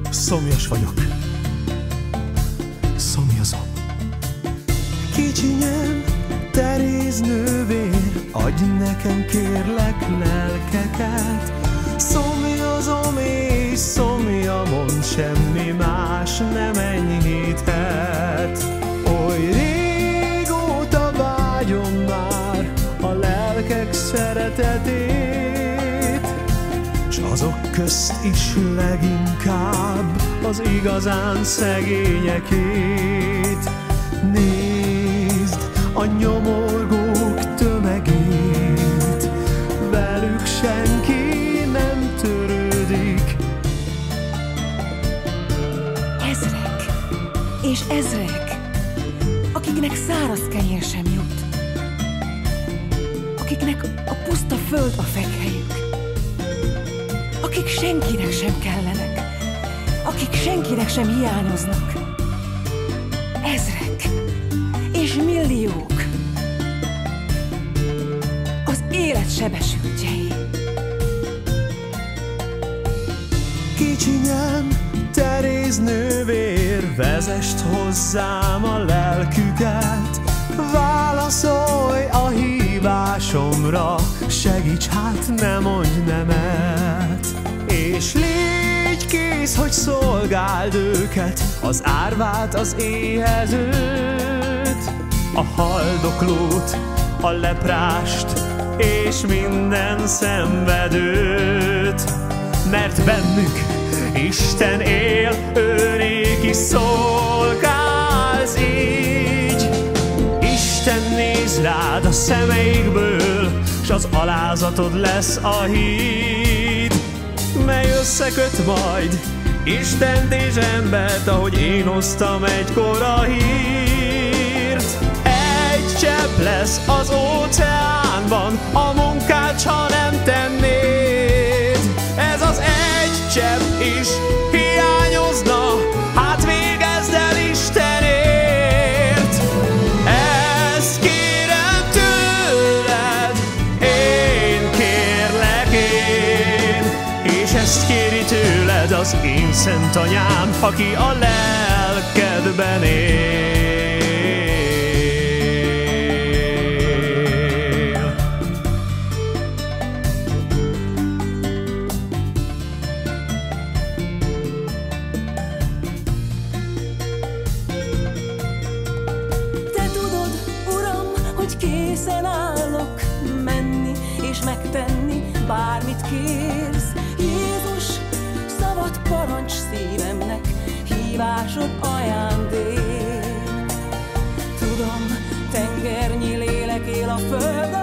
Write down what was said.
Szomjas vagyok. Szomjazom. Kicsinyem, Teréz nővér, adj nekem kérlek lelkeket. Szomjazom és szomjamon, semmi más nem enyhíthet. Oly régóta vágyom már a lelkek szeretetét, s azok közt is leginkább az igazán szegényekét. Nézd a nyomorgók tömegét, velük senki nem törődik. Ezrek és ezrek, akiknek száraz kenyér sem jut, akiknek a puszta föld a fekhelyük, akik senkinek sem kellenek, akik senkinek sem hiányoznak. Ezrek és milliók, az élet sebesültjei. Kicsinyem, Teréz nővér, vezest hozzám a lelküket. Válaszolj a hívásomra, segíts hát, ne mondj nemet. És légy kész, hogy szolgáld őket, az árvát, az éhezőt, a haldoklót, a leprást és minden szenvedőt. Mert bennük Isten él, ő néki szolgálsz így. Isten néz rád a szemeikből, s az alázatod lesz a híd, mely összeköt majd Istent és embert, ahogy én hoztam egykor a hírt. Egy csepp lesz az óceánban, a munkát, ha nem tennéd. Ez az egy csepp is hiányozna, hát végezd el Istenért. Ezt kérem tőled, én kérlek én, és ezt kéri tőled az én szent anyám, aki a lelkedben él. Készen állok menni és megtenni, bármit kérsz. Jézus, szabad parancs szívemnek, hívásod ajándék. Tudom, tengernyi lélek él a földön,